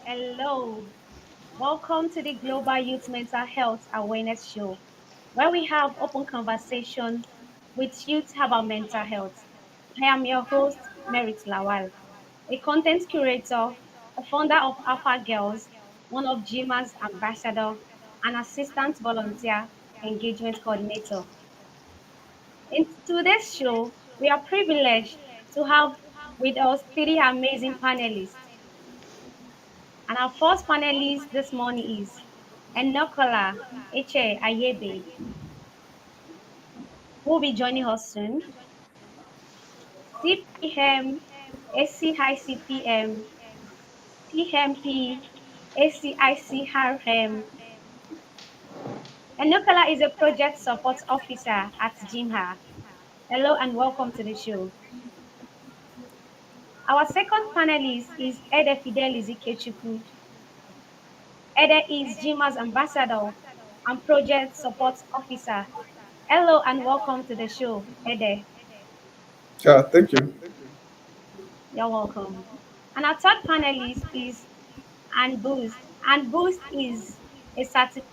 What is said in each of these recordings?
Hello, welcome to the Global Youth Mental Health Awareness Show, where we have open conversation with youth about mental health. I am your host, Merit Lawal, a content curator, a founder of Alpha Girls, one of GYMHA's ambassador, and assistant volunteer engagement coordinator. In today's show, we are privileged to have with us three amazing panelists. And our first panelist this morning is Enokela Anyebe, who will be joining us soon. CPM, ACICPM, PMP, ACICRM. Enokela is a project support officer at GYMHA. Hello and welcome to the show. Our second panelist is Edeh Fidelis Ikechukwu. Edeh is GYMHA's ambassador and project support officer. Hello and welcome to the show, Edeh. Yeah, thank you. You're welcome. And our third panelist is Ann Boost. Ann Boost is a certified.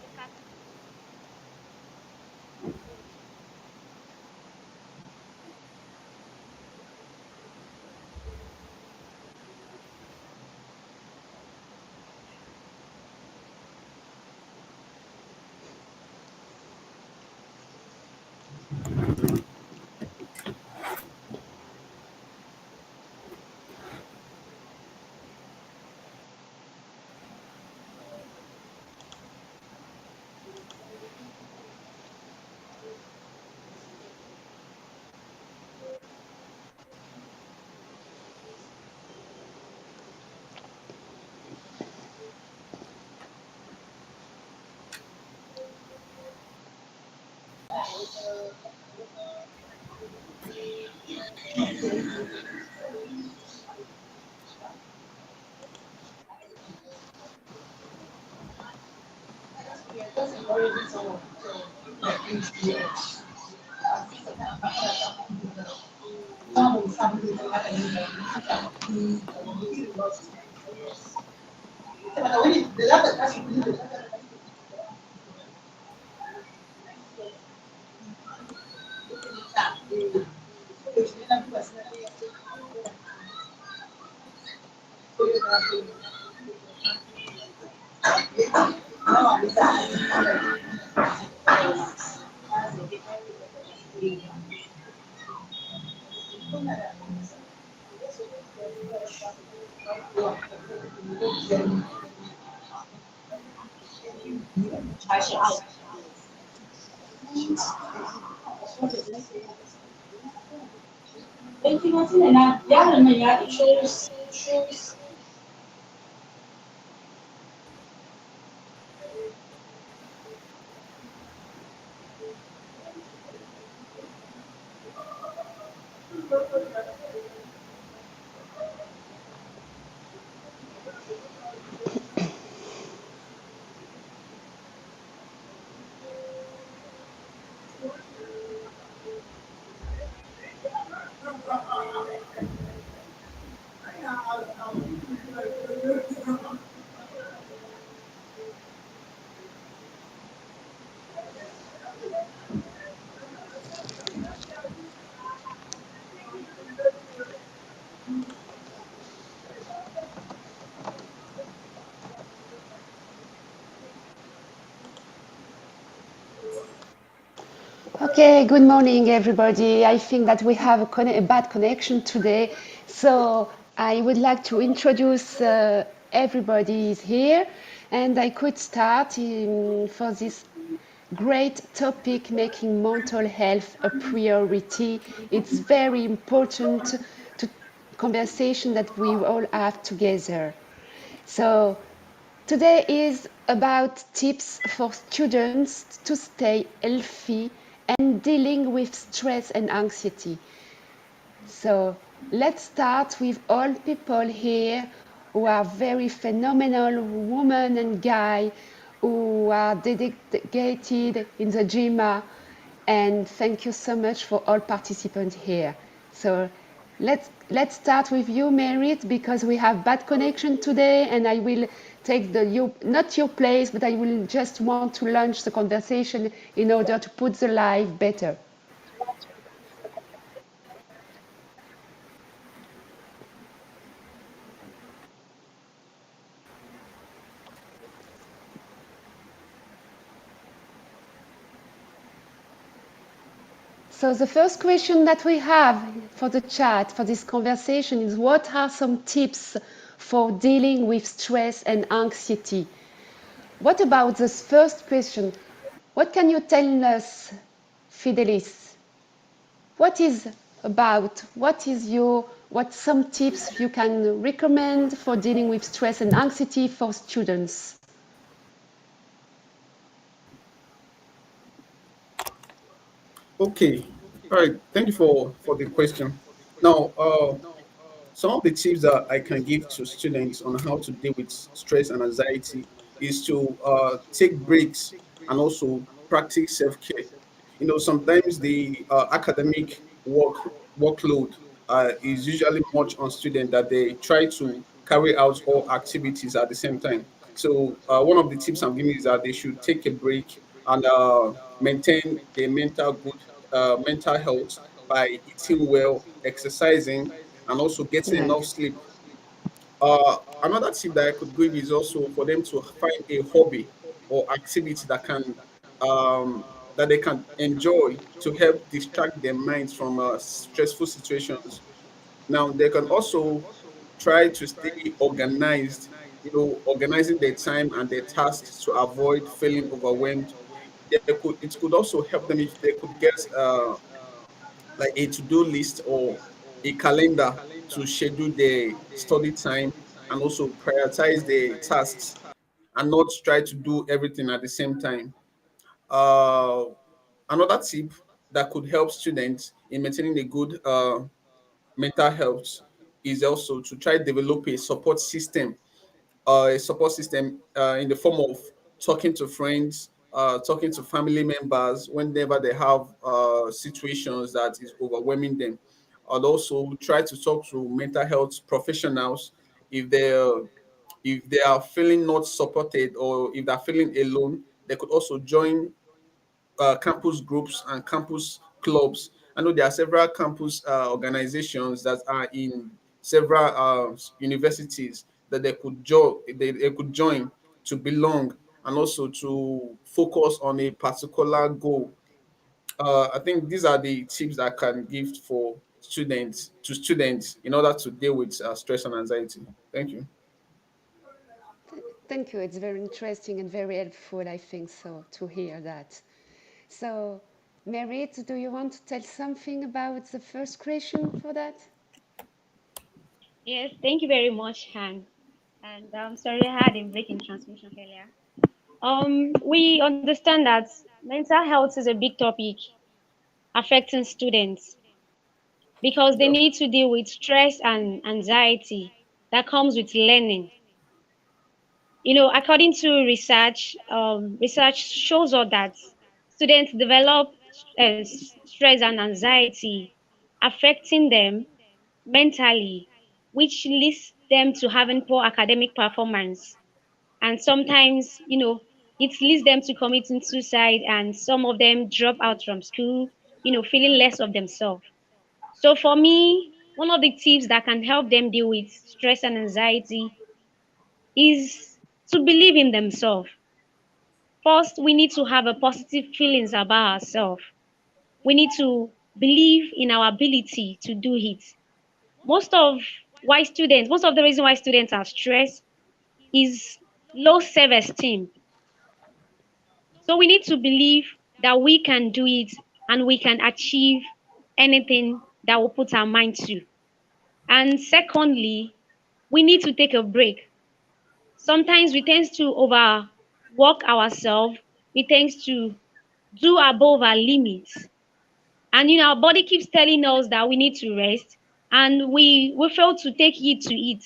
Okay, good morning, everybody. I think that we have a bad connection today, so I would like to introduce everybody is here, and I could start for this great topic, making mental health a priority. It's very important to conversation that we all have together. So today is about tips for students to stay healthy and dealing with stress and anxiety. So let's start with all people here who are very phenomenal women and guys who are dedicated in the GYMHA, and thank you so much for all participants here. So let's let's start with you, Merit, because we have bad connection today, and I will take not your place, but I will just want to launch the conversation in order to put the live better. So the first question that we have for the chat, for this conversation, is what are some tips for dealing with stress and anxiety? What about this first question? What can you tell us, Fidelis? What what some tips you can recommend for dealing with stress and anxiety for students? Okay. All right. Thank you for the question. Now, some of the tips that I can give to students on how to deal with stress and anxiety is to take breaks and also practice self-care. Sometimes the academic workload is usually much on students that they try to carry out all activities at the same time. So one of the tips I'm giving is that they should take a break and maintain a mental health by eating well, exercising, and also getting Yes. enough sleep. Another tip that I could give is also for them to find a hobby or activity that they can enjoy to help distract their minds from stressful situations. Now they can also try to stay organized, organizing their time and their tasks to avoid feeling overwhelmed. It could also help them if they could get like a to-do list or a calendar to schedule their study time and also prioritize the tasks and not try to do everything at the same time. Uh, Another tip that could help students in maintaining a good mental health is also to try develop a support system in the form of talking to friends, talking to family members whenever they have situations that is overwhelming them. And also try to talk to mental health professionals if they are feeling not supported or if they're feeling alone. They could also join campus groups and campus clubs. I know there are several campus organizations that are in several universities that they could join to belong and also to focus on a particular goal. I think these are the tips that I can give for students in order to deal with stress and anxiety. Thank you. Thank you. It's very interesting and very helpful, I think so, to hear that. So, Merit, do you want to tell something about the first question for that? Yes, thank you very much, Han. And I'm sorry I had a break in transmission earlier. We understand that mental health is a big topic affecting students because they Yeah. need to deal with stress and anxiety that comes with learning. According to research shows us that students develop stress and anxiety affecting them mentally, which leads them to having poor academic performance. And sometimes, it leads them to committing suicide, and some of them drop out from school, feeling less of themselves. So for me, one of the tips that can help them deal with stress and anxiety is to believe in themselves. First, we need to have a positive feelings about ourselves. We need to believe in our ability to do it. Most of the reason why students are stressed is low self-esteem. So we need to believe that we can do it and we can achieve anything that we put our mind to. And secondly, we need to take a break. Sometimes we tend to overwork ourselves. We tend to do above our limits. And our body keeps telling us that we need to rest and we fail to take heed to it.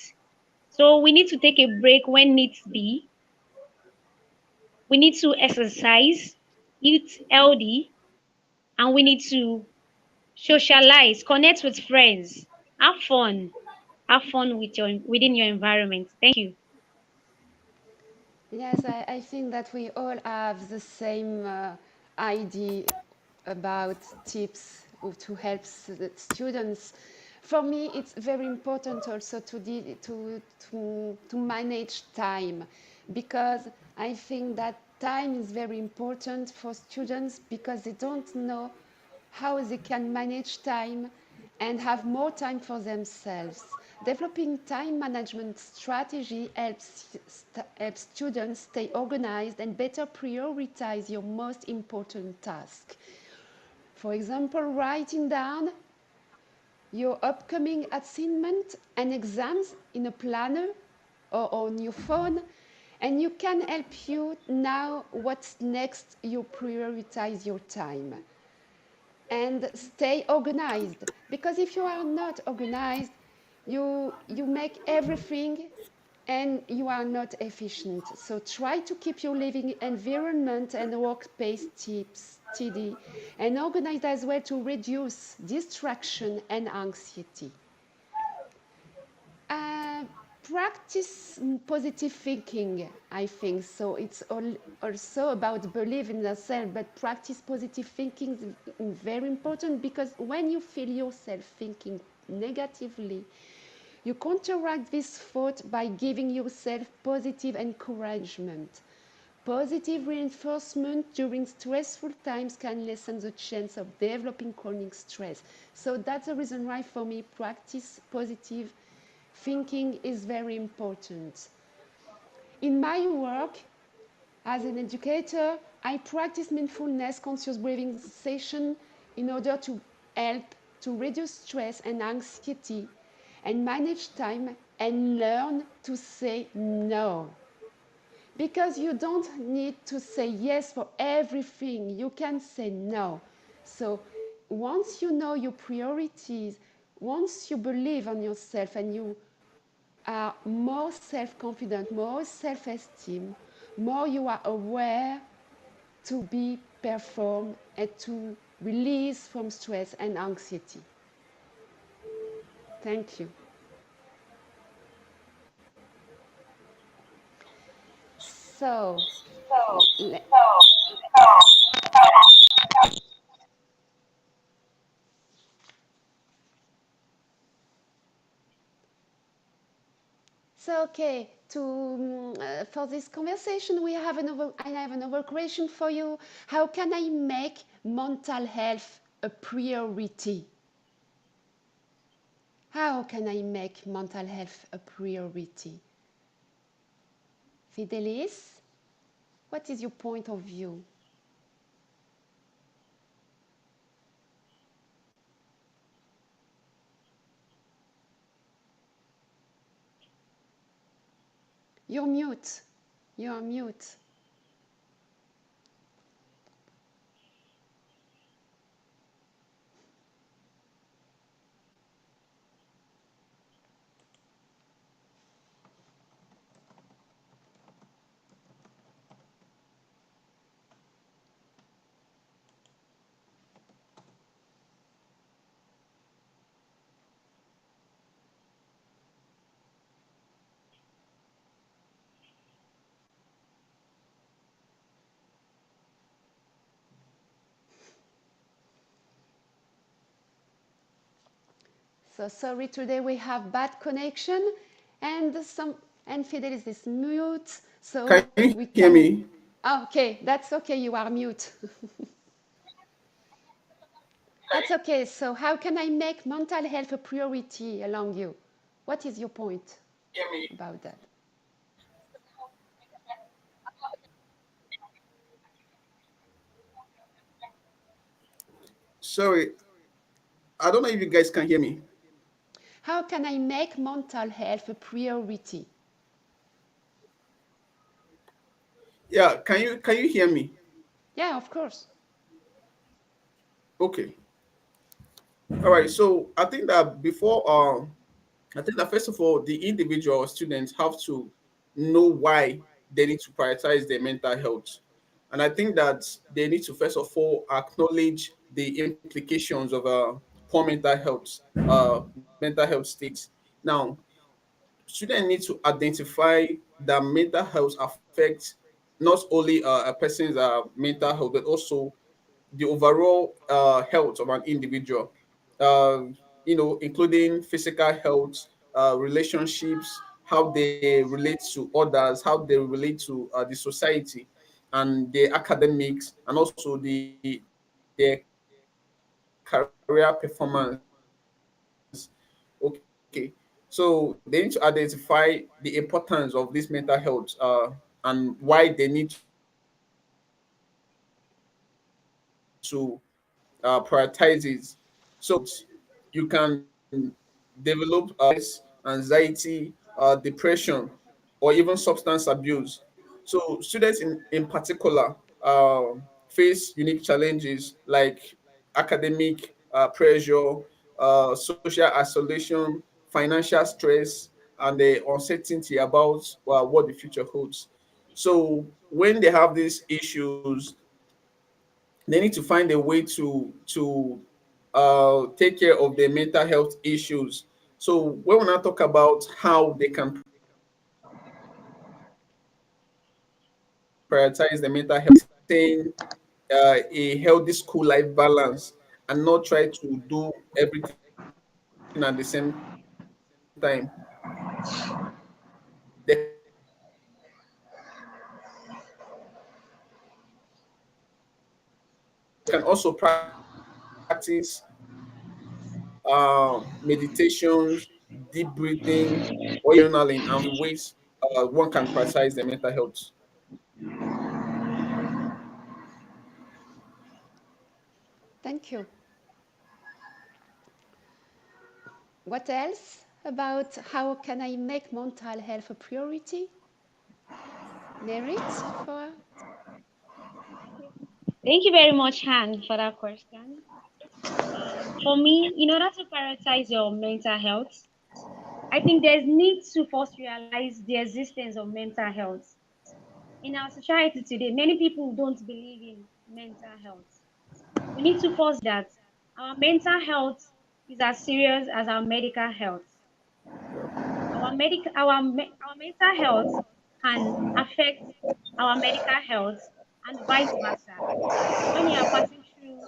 So we need to take a break when needs be. We need to exercise, eat healthy, and we need to socialize, connect with friends, Have fun. Have fun with your within your environment. Thank you. Yes, I think that we all have the same idea about tips to help the students. For me, it's very important also to manage time, because I think that time is very important for students because they don't know how they can manage time and have more time for themselves. Developing time management strategy helps students stay organized and better prioritize your most important task. For example, writing down your upcoming assignment and exams in a planner or on your phone, and you can help you now what's next. You prioritize your time and stay organized, because if you are not organized, you make everything and you are not efficient. So try to keep your living environment and workspace tips steady and organized as well to reduce distraction and anxiety. uh, Practice positive thinking, I think. So it's also about believing in yourself, but practice positive thinking is very important, because when you feel yourself thinking negatively, you counteract this thought by giving yourself positive encouragement. Positive reinforcement during stressful times can lessen the chance of developing chronic stress. So that's the reason why, for me, practice positive thinking is very important. In my work as an educator, I practice mindfulness conscious breathing session in order to help to reduce stress and anxiety and manage time and learn to say no. Because you don't need to say yes for everything, you can say no. So once you know your priorities, once you believe on yourself and you are more self-confident, more self-esteem, more you are aware to be perform and to release from stress and anxiety. Thank you. So, okay, for this conversation, I have another question for you. How can I make mental health a priority? How can I make mental health a priority? Fidelis, what is your point of view? You're mute. You're mute. So sorry, today we have bad connection and Fidelis is mute, so Can you we hear can. me? Oh, okay, that's okay. You are mute. That's okay. So how can I make mental health a priority along you? What is your point about that? Sorry, I don't know if you guys can hear me. How can I make mental health a priority? Yeah, can you hear me? Yeah, of course. Okay. All right. So I think that I think that first of all, the individual students have to know why they need to prioritize their mental health. And I think that they need to first of all acknowledge the implications poor mental health state. Now, students need to identify that mental health affects not only a person's mental health, but also the overall health of an individual, uh, including physical health, relationships, how they relate to others, how they relate to the society, and the academics, and also their career performance. Okay, so they need to identify the importance of this mental health and why they need to prioritize it. So you can develop anxiety, depression, or even substance abuse. So students in particular face unique challenges like academic pressure, social isolation, financial stress, and the uncertainty about what the future holds. So when they have these issues, they need to find a way to take care of their mental health issues. So when we now talk about how they can prioritize their mental health, maintain a healthy school life balance and not try to do everything at the same time. They can also practice meditations, deep breathing, or journaling, and ways one can prioritize their mental health. Thank you. What else about how can I make mental health a priority? Merit for Thank you very much, Han, for that question. For me, in order to prioritize your mental health, I think there's need to first realize the existence of mental health. In our society today, many people don't believe in mental health. We need to first that our mental health is as serious as our medical health. Our mental health can affect our medical health and vice versa. When you are passing through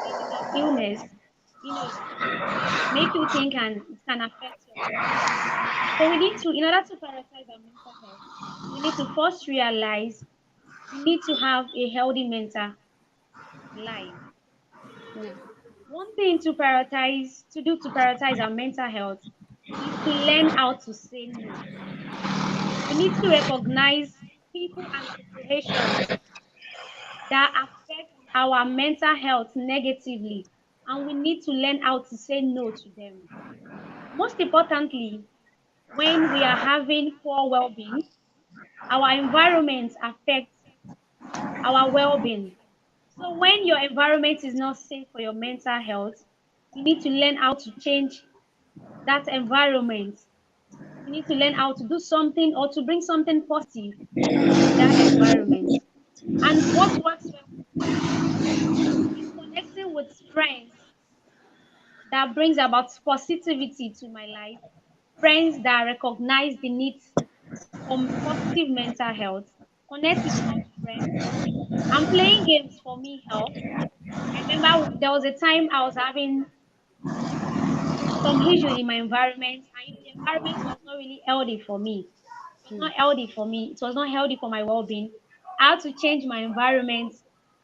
stages of illness, it can make you think and it can affect your health. So we need to, in order to prioritize our mental health, we need to first realize we need to have a healthy mental life. yeah, One thing to prioritize our mental health is to learn how to say no. We need to recognize people and situations that affect our mental health negatively, and we need to learn how to say no to them. Most importantly, when we are having poor well-being, our environment affects our well-being. So when your environment is not safe for your mental health, you need to learn how to change that environment. You need to learn how to do something or to bring something positive in that environment. And what works well for me is connecting with friends that brings about positivity to my life, friends that recognize the need for positive mental health, connect with such friends, and playing games for me help. I remember there was a time I was having some issue in my environment, and the environment was not really healthy for me. It was not healthy for me. It was not healthy for my well-being. I had to change my environment.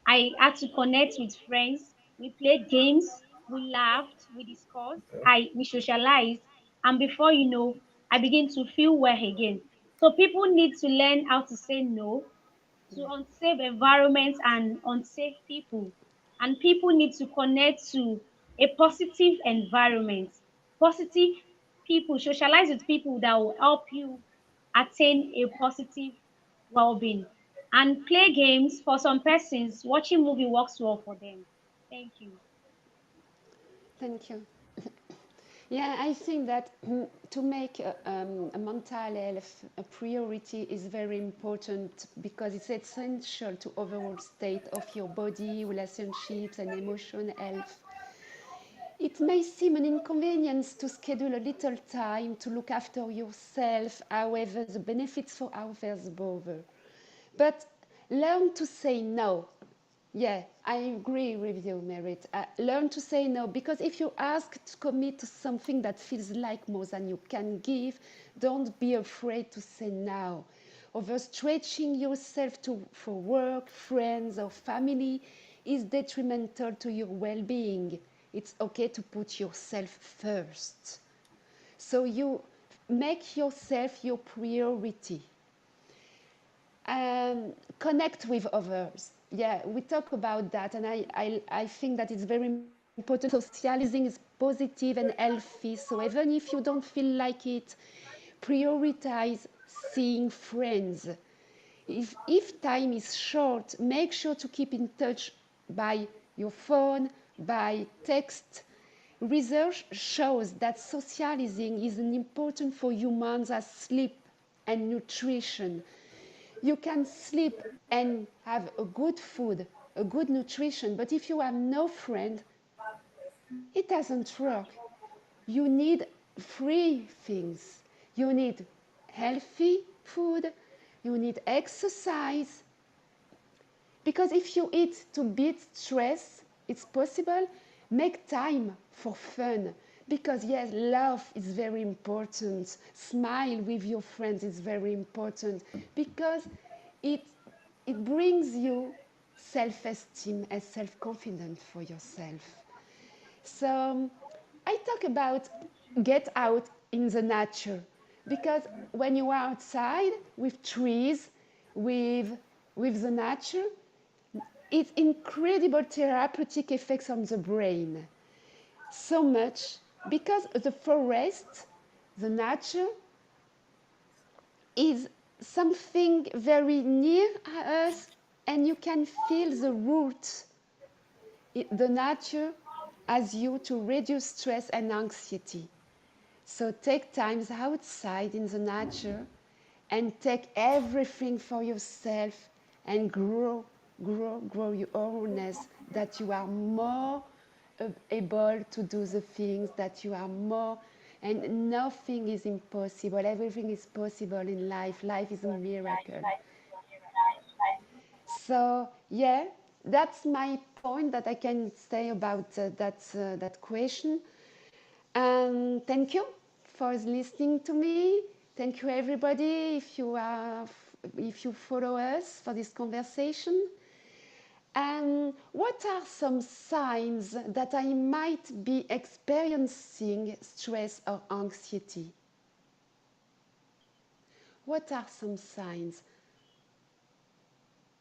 I had to connect with friends. We played games. We laughed. We discussed. We socialized, and before you know, I begin to feel well again. So people need to learn how to say no to unsafe environments and unsafe people. And people need to connect to a positive environment, positive people, socialize with people that will help you attain a positive well-being. And play games for some persons, watching movie works well for them. Thank you. thank you. Yeah, I think that to make a mental health a priority is very important because it's essential to overall state of your body, relationships, and emotional health. It may seem an inconvenience to schedule a little time to look after yourself, however, the benefits for others over. But learn to say no. Yeah, I agree with you, Merit. Learn to say no, because if you ask to commit to something that feels like more than you can give, don't be afraid to say no. Overstretching yourself for work, friends, or family is detrimental to your well being. It's okay to put yourself first. So you make yourself your priority. Connect with others. Yeah, we talk about that, and I think that it's very important. Socializing is positive and healthy, so even if you don't feel like it, prioritize seeing friends. If time is short, make sure to keep in touch by your phone, by text. Research shows that socializing is important for humans as sleep and nutrition. You can sleep and have a good food, a good nutrition, but if you have no friend, it doesn't work. You need three things. You need healthy food, you need exercise, because if you eat to beat stress, it's possible. Make time for fun. Because yes, love is very important. Smile with your friends is very important. Because it, it brings you self-esteem and self-confidence for yourself. So I talk about get out in the nature, because when you are outside with trees, with with the nature, it's incredible therapeutic effects on the brain. So much because the forest, the nature, is something very near us, and you can feel the roots. The nature as you to reduce stress and anxiety. So take times outside in the nature and take everything for yourself and grow your awareness that you are more able to do the things, that you are more, and nothing is impossible. Everything is possible in life. Life is a miracle. So yeah, that's my point that I can say about that question. And thank you for listening to me. Thank you, everybody, if you follow us for this conversation. And what are some signs that I might be experiencing stress or anxiety? What are some signs?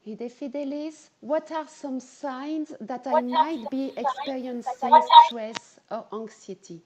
Edeh Fidelis, what are some signs that I might be experiencing stress or anxiety?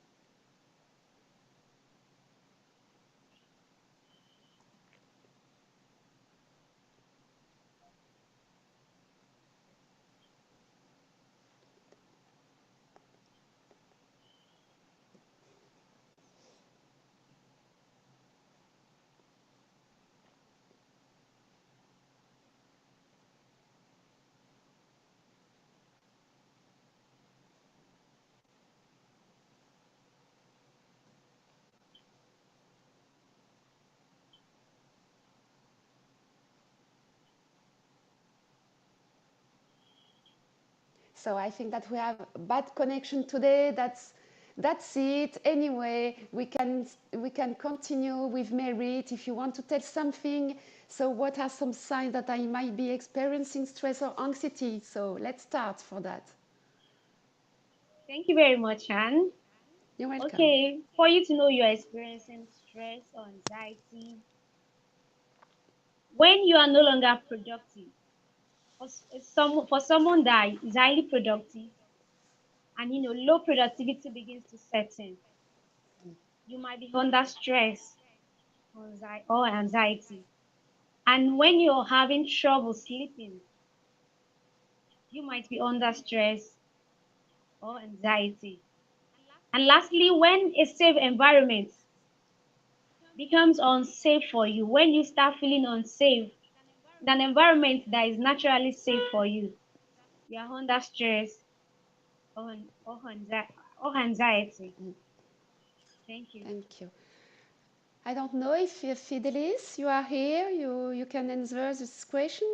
So I think that we have a bad connection today. That's it. Anyway, we can continue with Merit if you want to tell something. So what are some signs that I might be experiencing stress or anxiety? So let's start for that. Thank you very much, Anne. You're welcome. Okay, for you to know you're experiencing stress or anxiety when you are no longer productive. For someone that is highly productive and low productivity begins to set in, you might be under stress or anxiety. And when you're having trouble sleeping, you might be under stress or anxiety. And lastly, when a safe environment becomes unsafe for you, when you start feeling unsafe in an environment that is naturally safe for you, you are under stress or or anxiety. Thank you. Thank you. I don't know if Fidelis, you are here. You can answer this question.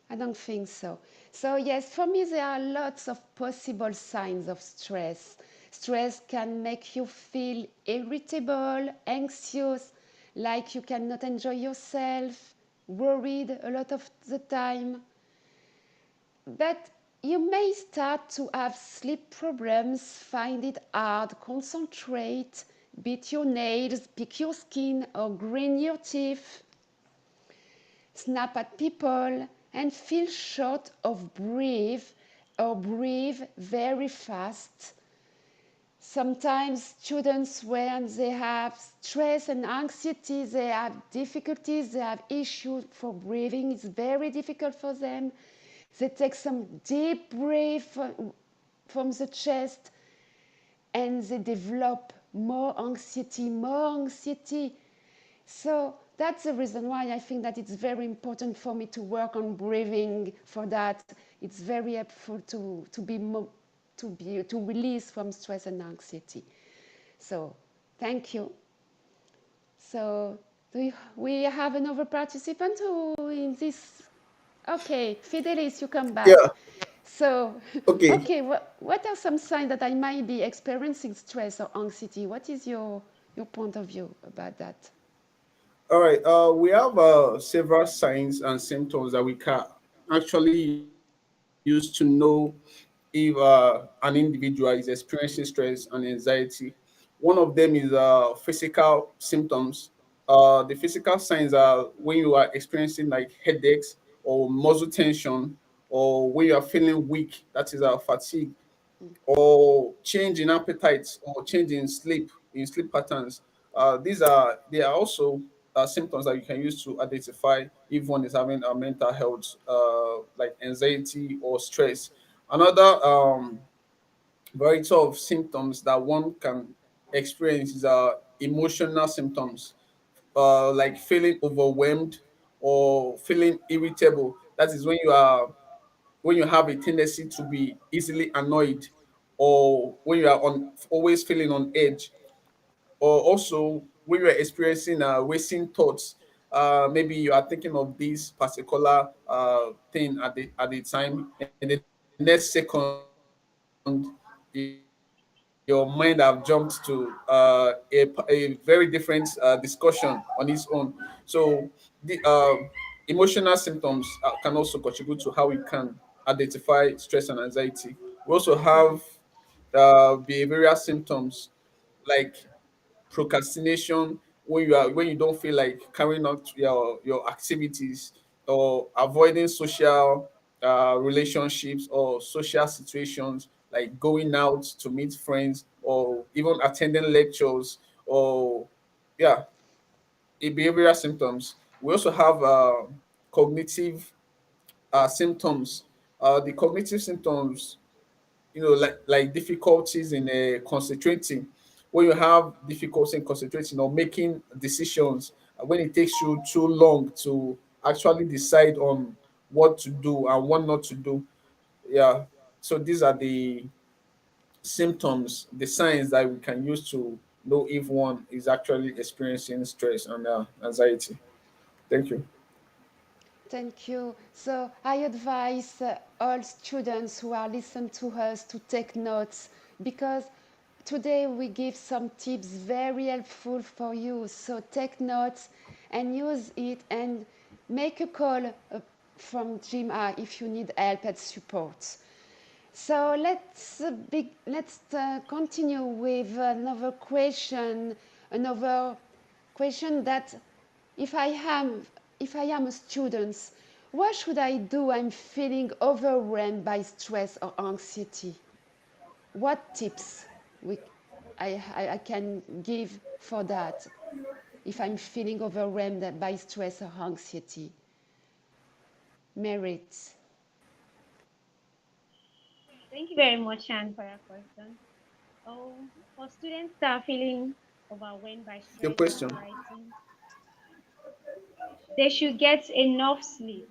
I don't think so. So yes, for me there are lots of possible signs of stress. Stress can make you feel irritable, anxious, like you cannot enjoy yourself, worried a lot of the time. But you may start to have sleep problems, find it hard, concentrate, beat your nails, pick your skin, or grind your teeth, snap at people, and feel short of breath or breathe very fast. Sometimes students, when they have stress and anxiety, they have difficulties, they have issues for breathing. It's very difficult for them. They take some deep breath from the chest and they develop more anxiety, more anxiety. So that's the reason why I think that it's very important for me to work on breathing. For that, it's very helpful to release from stress and anxiety. So thank you. So we have another participant who in this. Okay, Fidelis, you come back. Yeah. So, Okay. okay, what are some signs that I might be experiencing stress or anxiety? What is your point of view about that? All right. We have several signs and symptoms that we can actually use to know if an individual is experiencing stress and anxiety. One of them is physical symptoms. The physical signs are when you are experiencing like headaches or muscle tension, or when you are feeling weak, that is fatigue, or change in appetite or change in sleep patterns. They are also symptoms that you can use to identify if one is having a mental health like anxiety or stress. Another variety of symptoms that one can experience is emotional symptoms, like feeling overwhelmed or feeling irritable. That is when you have a tendency to be easily annoyed, or when you are on always feeling on edge, or also when you are experiencing racing thoughts. Maybe you are thinking of this particular thing at the time, and the next second your mind have jumped to a very different discussion on its own. So the emotional symptoms can also contribute to how we can identify stress and anxiety. We also have behavioral symptoms like procrastination, when you don't feel like carrying out your activities, or avoiding social relationships or social situations, like going out to meet friends or even attending lectures, or yeah, behavioral symptoms. We also have cognitive symptoms. The cognitive symptoms, like difficulties in concentrating. When you have difficulty in concentrating or making decisions, when it takes you too long to actually decide on what to do and what not to do. Yeah. So these are the symptoms, the signs that we can use to know if one is actually experiencing stress and anxiety. Thank you. Thank you. So I advise all students who are listening to us to take notes because today we give some tips very helpful for you. So take notes and use it and make a call from GYMHA if you need help and support. So let's continue with another question that if I am if I am a student, what should I do? I'm feeling overwhelmed by stress or anxiety. What tips I can give for that if I'm feeling overwhelmed by stress or anxiety? Merit. Thank you very much, Shan, for that question. For students that are feeling overwhelmed by Your stress or question. anxiety, they should get enough sleep.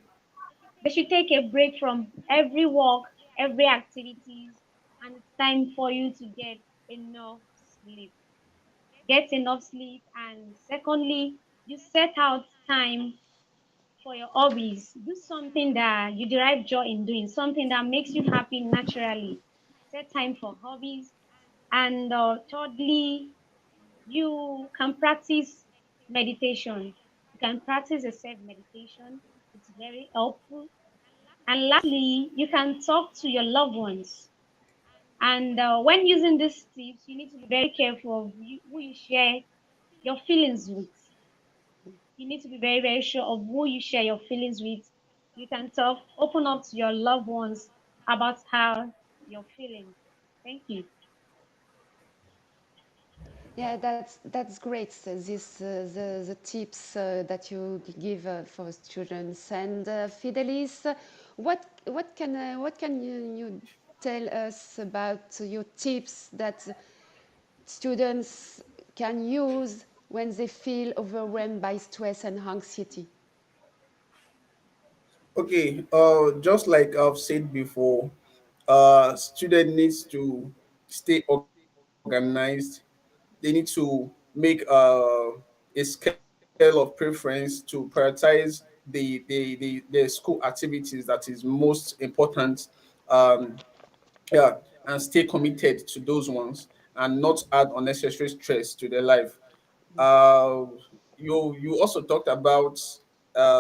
They should take a break from every work, every activities. and it's time for you to get enough sleep. Get enough sleep, and secondly, you set out time for your hobbies. Do something that you derive joy in doing, something that makes you happy naturally. Set time for hobbies. And thirdly, you can practice meditation. You can practice a self meditation. It's very helpful. And lastly, you can talk to your loved ones. And when using these tips, you need to be very careful of who you share your feelings with. You need to be very, very sure of who you share your feelings with. You can talk, open up to your loved ones about how you're feeling. Thank you. Yeah, that's great. So this the tips that you give for students. And Fidelis, what can you tell us about your tips that students can use when they feel overwhelmed by stress and anxiety? Okay, just like I've said before, student needs to stay organized. They need to make a scale of preference to prioritize the school activities that is most important. Um, yeah, and stay committed to those ones and not add unnecessary stress to their life. uh, you also talked about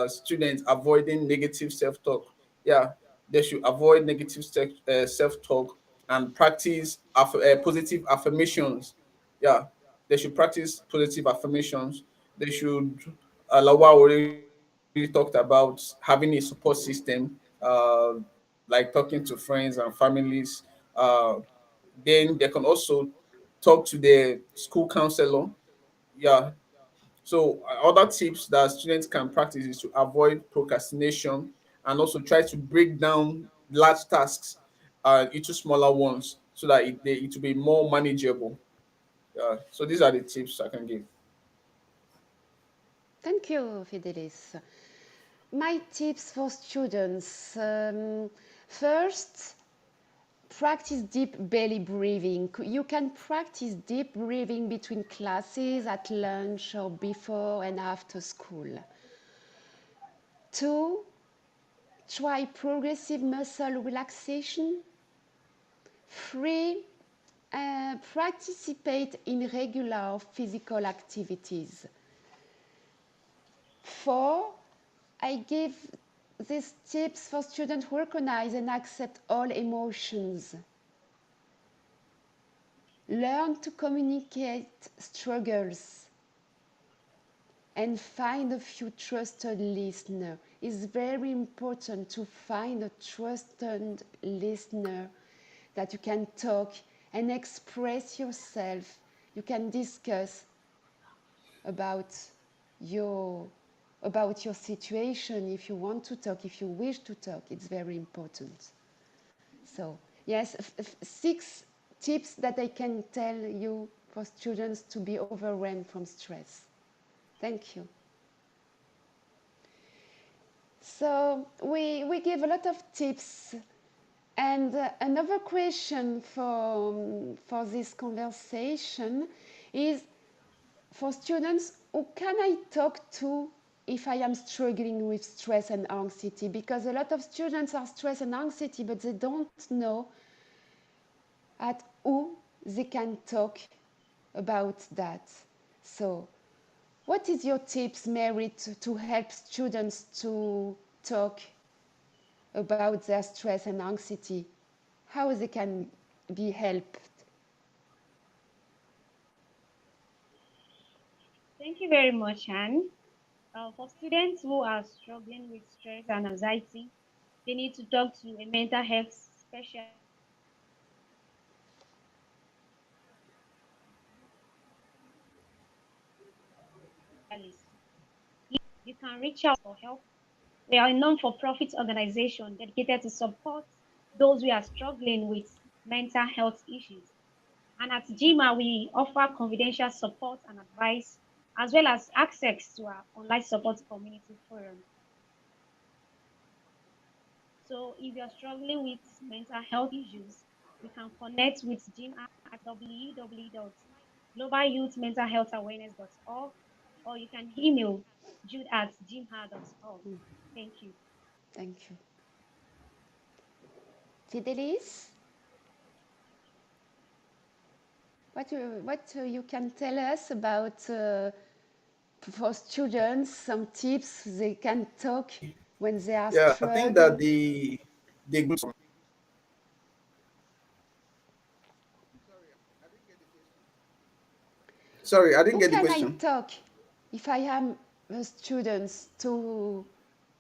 students avoiding negative self-talk. Yeah, they should avoid negative self-talk and practice positive affirmations. Yeah, they should practice positive affirmations. They should Lawa already talked about having a support system, like talking to friends and families. Then they can also talk to their school counselor. Yeah. So other tips that students can practice is to avoid procrastination and also try to break down large tasks into smaller ones so that it will be more manageable. So these are the tips I can give. Thank you, Fidelis. My tips for students. First, practice deep belly breathing. You can practice deep breathing between classes, at lunch, or before and after school. Two, try progressive muscle relaxation. Three, participate in regular physical activities. Four, I give these tips for students to recognize and accept all emotions. Learn to communicate struggles and find a few trusted listeners. It's very important to find a trusted listener that you can talk and express yourself. You can discuss about your about your situation if you want to talk, if you wish to talk. It's very important. So yes, six tips that I can tell you for students to be overwhelmed from stress. Thank you. So we give a lot of tips. And another question for this conversation is for students, who can I talk to if I am struggling with stress and anxiety? Because a lot of students are stressed and anxiety, but they don't know at who they can talk about that. So, what is your tips, Mary, to help students to talk about their stress and anxiety? How they can be helped? Thank you very much, Anne. For students who are struggling with stress and anxiety, they need to talk to a mental health specialist. You can reach out for help. We are a non-for-profit organization dedicated to support those who are struggling with mental health issues. And at GYMHA, we offer confidential support and advice, as well as access to our online support community forum. So if you're struggling with mental health issues, You can connect with GYMHA at www.globalyouthmentalhealthawareness.org, or you can email jude@gymha.org. Thank you. Thank you. Fidelis, what you can tell us about for students some tips they can talk when they are Yeah, I think that struggling? the sorry, I didn't Who get the can I question. talk if I am a student to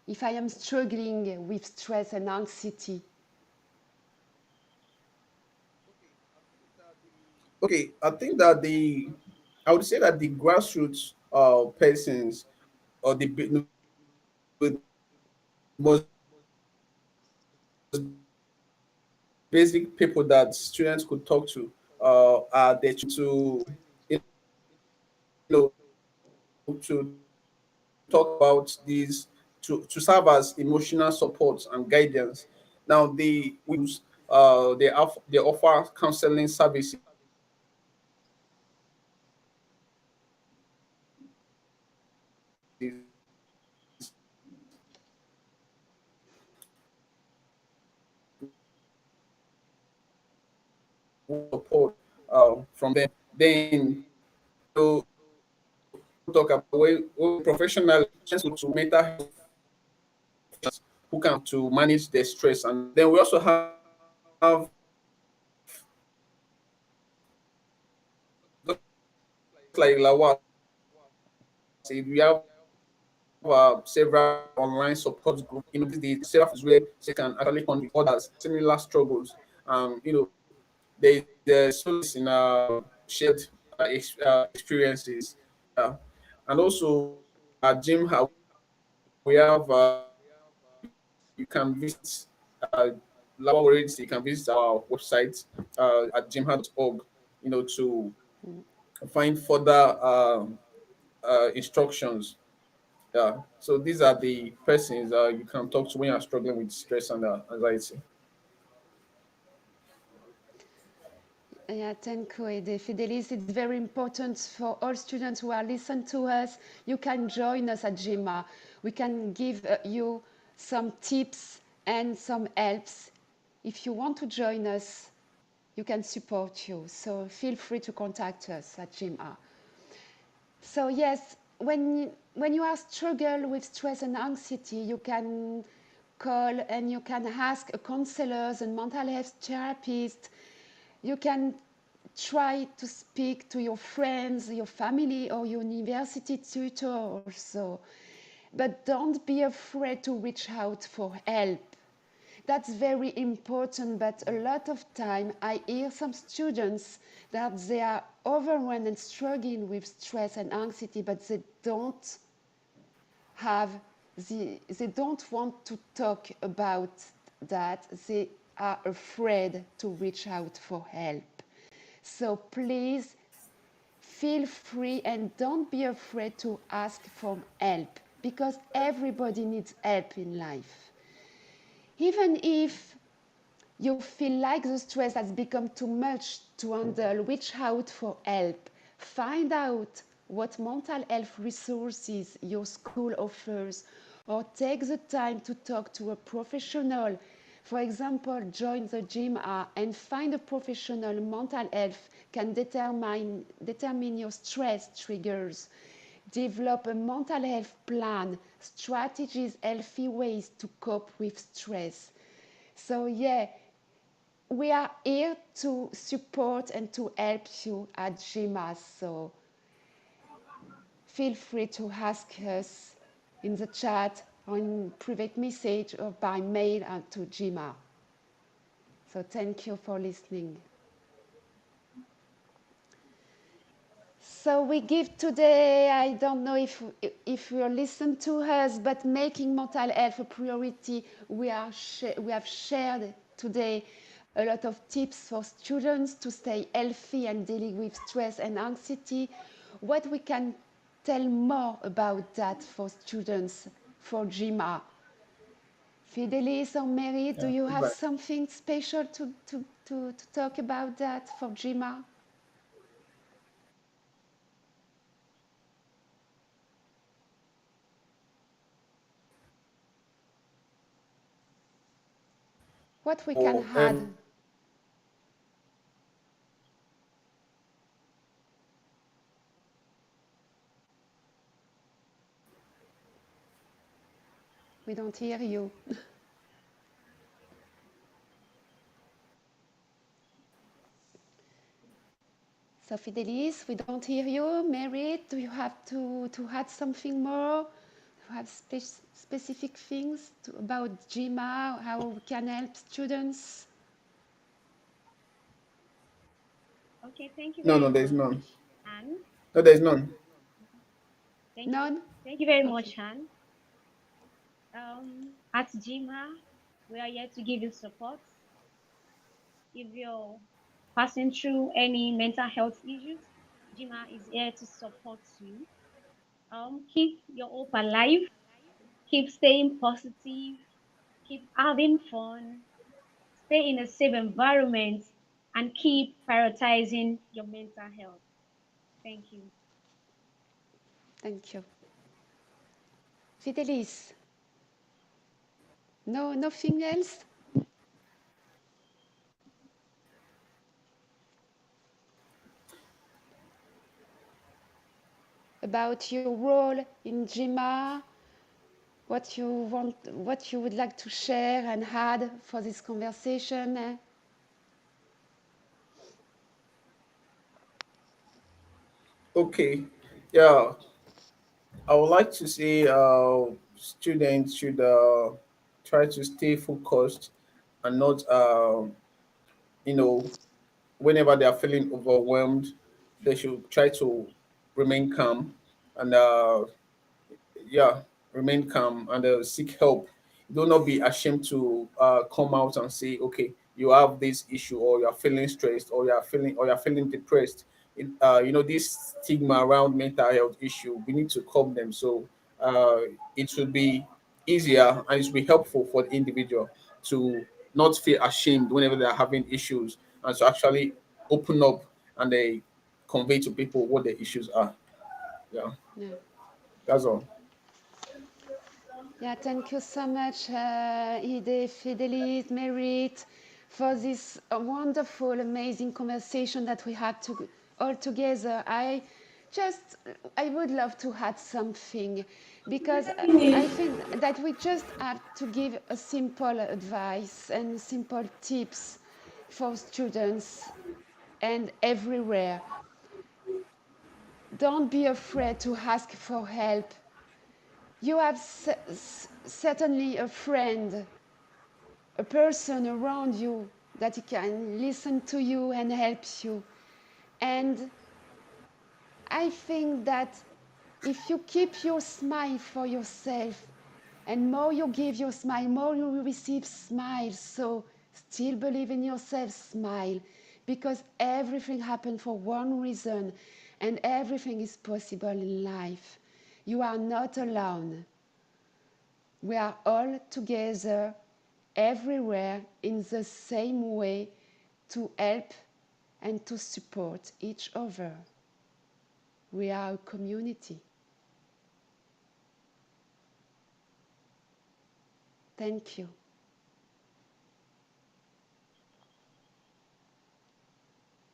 if I am struggling with stress and anxiety? Okay, I think that I would say that the grassroots persons or the most basic people that students could talk to are the to you to talk about these to serve as emotional support and guidance. Now they offer counseling services support from them. Then to talk about professional to mental health who can to manage their stress. And then we also have like Lawal said, we have several online support groups. These days, several is where they can actually connect with others similar struggles. There's solace in shared experiences. Uh, and also, at gym, we have you can visit Lawal already say you can visit our website at gymha.org, to find further instructions. Yeah. So these are the persons you can talk to when you're struggling with stress and anxiety. Yeah, thank you, Edeh. Fidelis, it's very important for all students who are listening to us. You can join us at GYMHA. We can give you some tips and some helps. If you want to join us, you can support you. So feel free to contact us at GYMHA. So yes, when you are struggle with stress and anxiety, you can call and you can ask a counselor and mental health therapist. You can try to speak to your friends, your family, or your university tutor also. But don't be afraid to reach out for help. That's very important, but a lot of time I hear some students that they are overwhelmed and struggling with stress and anxiety, but have they don't want to talk about that. They are afraid to reach out for help. So please feel free and don't be afraid to ask for help because everybody needs help in life. Even if you feel like the stress has become too much to handle, reach out for help. Find out what mental health resources your school offers or take the time to talk to a professional. For example, join the GYMHA and find a professional. Mental health can determine your stress triggers. Develop a mental health plan, strategies, healthy ways to cope with stress. So yeah, we are here to support and to help you at GYMHA. So feel free to ask us in the chat or in private message or by mail to GYMHA. So thank you for listening. So we give today, I don't know if you listen to us, but making mental health a priority. We have shared today a lot of tips for students to stay healthy and dealing with stress and anxiety. What we can tell more about that for students for GYMHA. Fidelis or Mary, do Yeah, you have goodbye. something special to talk about that for GYMHA? What we can Oh, add? We don't hear you. So Fidelis, we don't hear you. Mary, do you have to add something more? To have specific things about GYMHA, how we can help students? Okay, thank you no, very no, there's much, none. Anne. No, there's none. Thank you. None? Thank you very Okay. much, Anne. At GYMHA, we are here to give you support. If you're passing through any mental health issues, GYMHA is here to support you. Keep your hope alive. Keep staying positive. Keep having fun. Stay in a safe environment and keep prioritizing your mental health. Thank you. Thank you. Fidelis, no, nothing else about your role in GYMHA? What you want, what you would like to share and add for this conversation? Okay. Yeah, I would like to say students should try to stay focused and not, you know, whenever they are feeling overwhelmed, they should try to remain calm and yeah, remain calm and seek help. Do not be ashamed to come out and say, okay, you have this issue, or you are feeling stressed, or you are feeling depressed. This stigma around mental health issue, we need to calm them. So uh, it will be easier and it will be helpful for the individual to not feel ashamed whenever they are having issues, and to actually open up and they convey to people what their issues are. Yeah, Yeah. that's all. Yeah, thank you so much, Edeh, Fidelis, Merit, for this wonderful, amazing conversation that we had all together. Just, I would love to add something because I think that we just have to give a simple advice and simple tips for students and everywhere. Don't be afraid to ask for help. You have certainly a friend, a person around you that can listen to you and help you. And I think that if you keep your smile for yourself, and more you give your smile, more you will receive smiles. So still believe in yourself, smile, because everything happened for one reason, and everything is possible in life. You are not alone. We are all together everywhere in the same way to help and to support each other. We are a community. Thank you.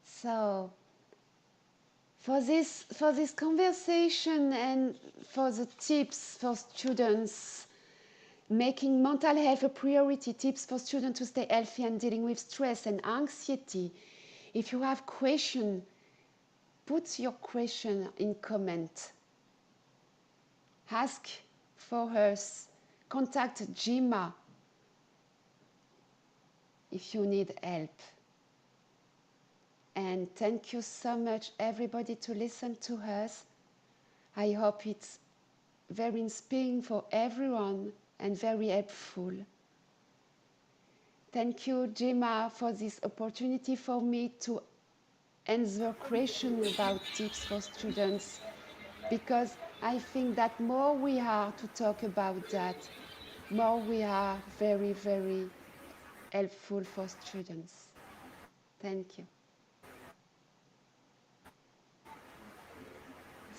So, for this conversation and for the tips for students, making mental health a priority, tips for students to stay healthy and dealing with stress and anxiety. If you have questions, put your question in comment. Ask for us. Contact GYMHA if you need help. And thank you so much, everybody, to listen to us. I hope it's very inspiring for everyone and very helpful. Thank you, GYMHA, for this opportunity for me to answer questions about tips for students, because I think that more we are to talk about that, more we are very, very helpful for students. Thank you.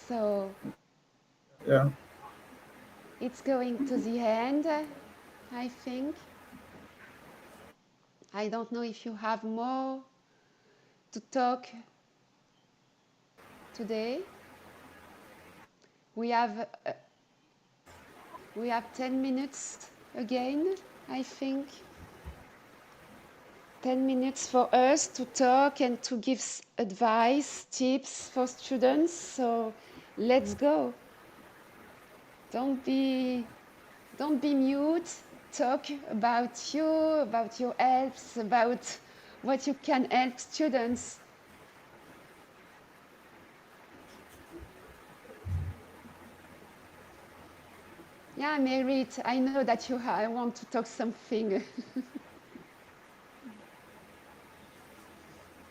So Yeah. it's going to the end, I think. I don't know if you have more to talk today. We have uh, we have 10 minutes again, I think. 10 minutes for us to talk and to give advice, tips for students. So let's go. Don't be don't be mute. Talk about you, about your helps, about what you can help students. Yeah, Merit, I know that you want to talk something.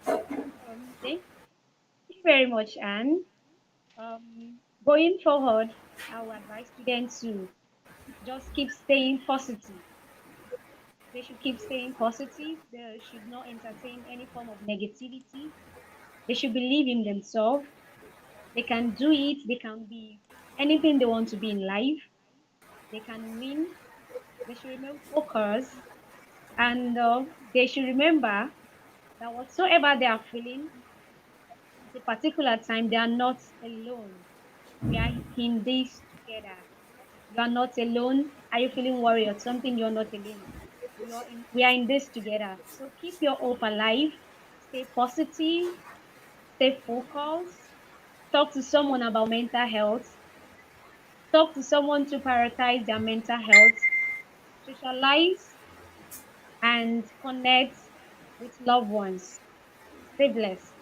Thank you very much, Anne. Going forward, I would advise students to just keep staying positive. They should keep staying positive. They should not entertain any form of negativity. They should believe in themselves. They can do it. They can be anything they want to be in life. They can win. They should remain focused. And they should remember that whatsoever they are feeling at a particular time, they are not alone. We are in this together. You are not alone. Are you feeling worried or something? You're not alone. We are in this together. So keep your hope alive. Stay positive. Stay focused. Talk to someone about mental health. Talk to someone to prioritize their mental health. Socialize and connect with loved ones. Stay blessed.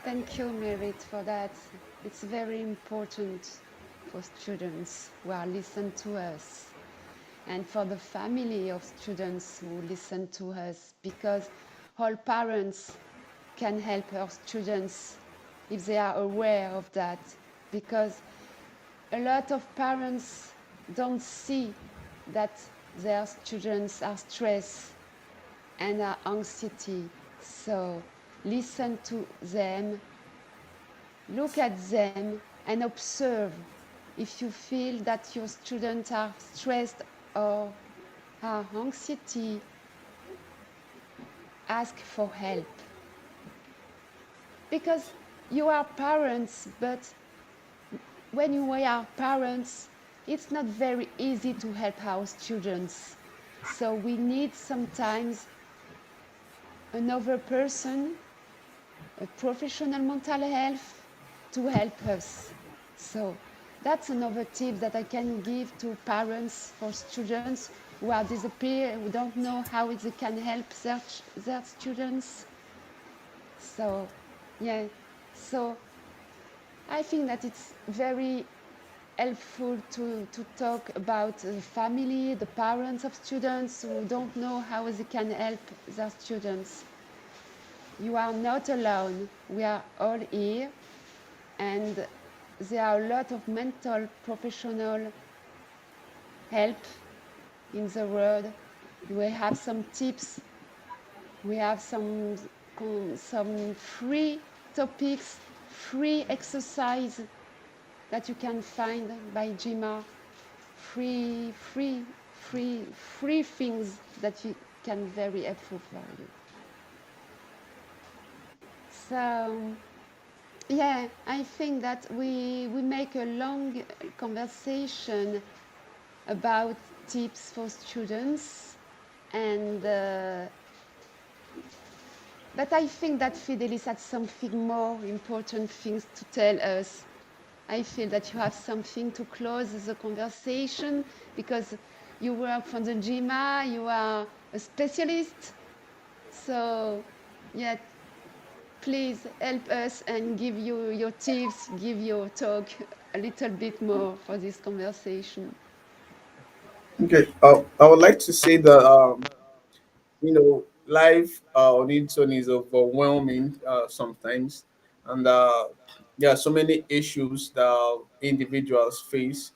Thank you, Merit, for that. It's very important for students who are listen to us and for the family of students who listen to us, because all parents can help our students if they are aware of that, because a lot of parents don't see that their students are stressed and are anxiety. So listen to them, look at them and observe. If you feel that your students are stressed or are anxiety, ask for help. Because you are parents, but when you are parents, it's not very easy to help our students. So we need sometimes another person, a professional mental health, to help us. So that's another tip that I can give to parents for students who are disappeared, who don't know how they can help their students. So, yeah, so I think that it's very helpful to talk about the family, the parents of students who don't know how they can help their students. You are not alone. We are all here, and there are a lot of mental professional help in the world. We have some tips. We have some free topics, free exercise that you can find by GYMHA. Free things that you can very helpful for you. So yeah, I think that we make a long conversation about tips for students, and but I think that Fidelis had something more important things to tell us. I feel that you have something to close the conversation, because you work for the GYMHA, you are a specialist. So, yeah, please help us and give you your tips, give your talk a little bit more for this conversation. Okay. I would like to say that life on its own is overwhelming sometimes, and there are so many issues that individuals face.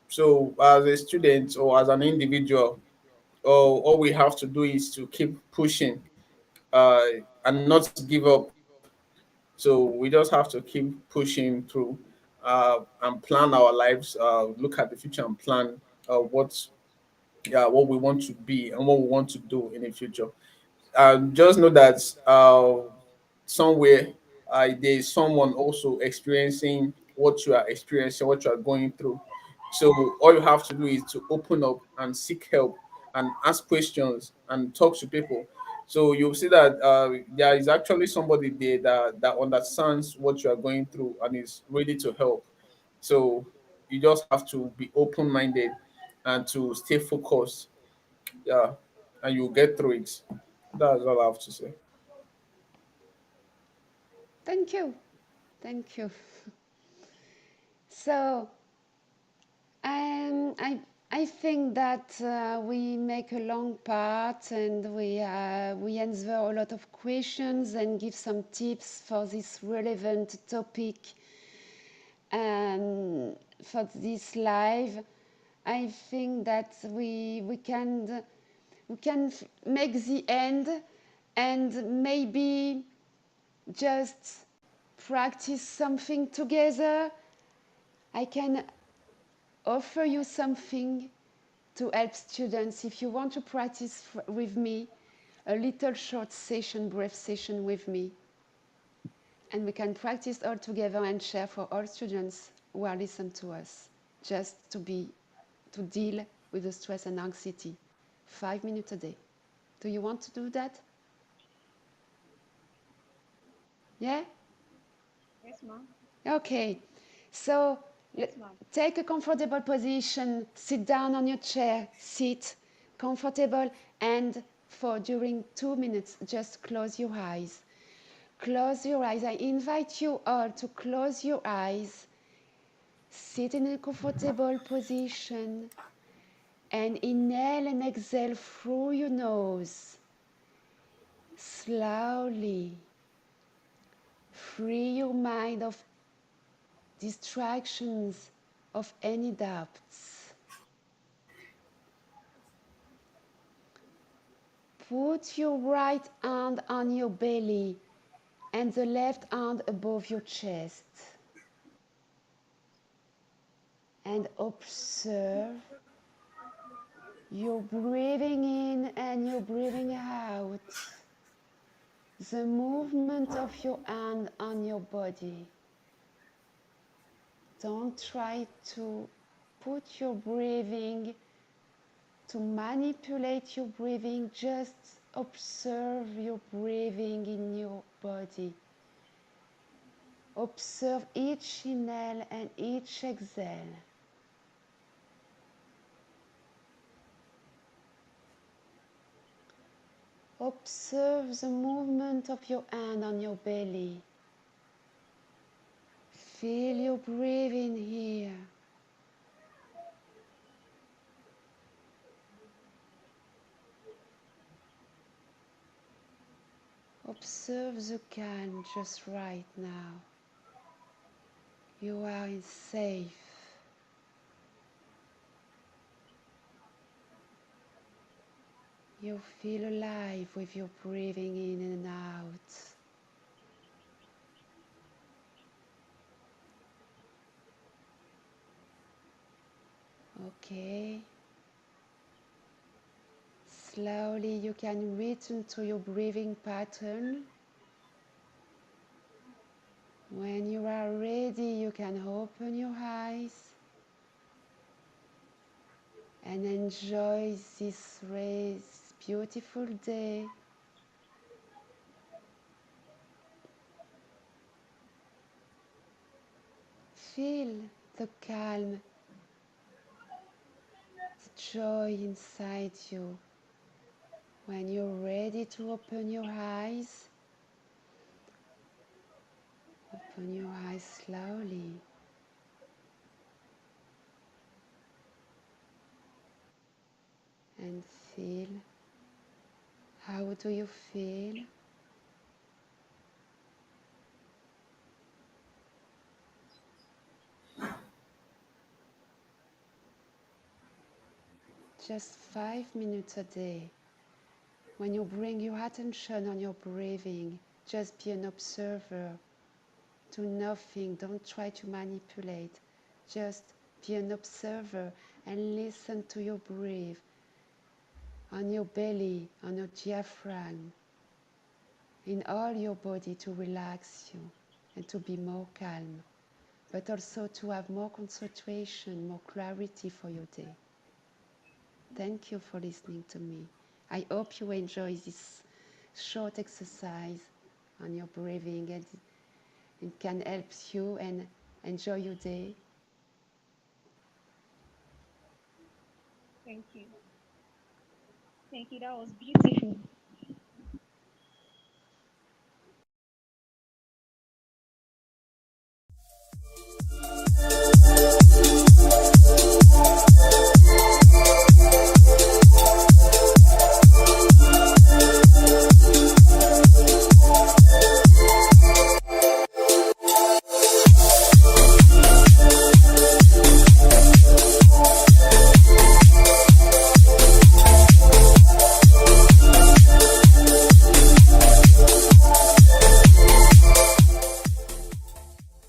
So as a student or as an individual, all we have to do is to keep pushing, uh, and not give up. So we just have to keep pushing through, and plan our lives, look at the future and plan, what we want to be and what we want to do in the future. Just know that, somewhere, there is someone also experiencing what you are experiencing, what you are going through. So all you have to do is to open up and seek help and ask questions and talk to people. So you'll see that, there is actually somebody there that understands what you are going through and is ready to help. So you just have to be open minded and to stay focused. Yeah, and you'll get through it. That's all I have to say. Thank you. Thank you. So I think that we make a long part and we answer a lot of questions and give some tips for this relevant topic for this live. I think that we can make the end and maybe just practice something together. I can offer you something to help students. If you want to practice with me, a little short session, brief session with me, and we can practice all together and share for all students who are listening to us, just to deal with the stress and anxiety. 5 minutes a day. Do you want to do that? Yeah? Yes, ma'am. Okay. So Yes, ma'am. take a comfortable position, sit down on your chair, sit comfortable, and for during 2 minutes, just close your eyes. Close your eyes. I invite you all to close your eyes, sit in a comfortable position, and inhale and exhale through your nose. Slowly free your mind of distractions, of any doubts. Put your right hand on your belly and the left hand above your chest and observe your breathing in and your breathing out, the movement of your hand on your body. Don't try to put your breathing, to manipulate your breathing, just observe your breathing in your body. Observe each inhale and each exhale. Observe the movement of your hand on your belly. Feel your breathing here. Observe the calm just right now. You are safe. You feel alive with your breathing in and out. Okay. Slowly you can return to your breathing pattern. When you are ready, you can open your eyes and enjoy this beautiful day. Feel the calm, the joy inside you. When you're ready to open your eyes, open your eyes slowly. And feel, how do you feel? just 5 minutes a day. When you bring your attention on your breathing, just be an observer. Do nothing, don't try to manipulate. Just be an observer and listen to your breath on your belly, on your diaphragm, in all your body to relax you and to be more calm, but also to have more concentration, more clarity for your day. Thank you for listening to me. I hope you enjoy this short exercise on your breathing and it can help you and enjoy your day. Thank you. Thank you. That was beautiful.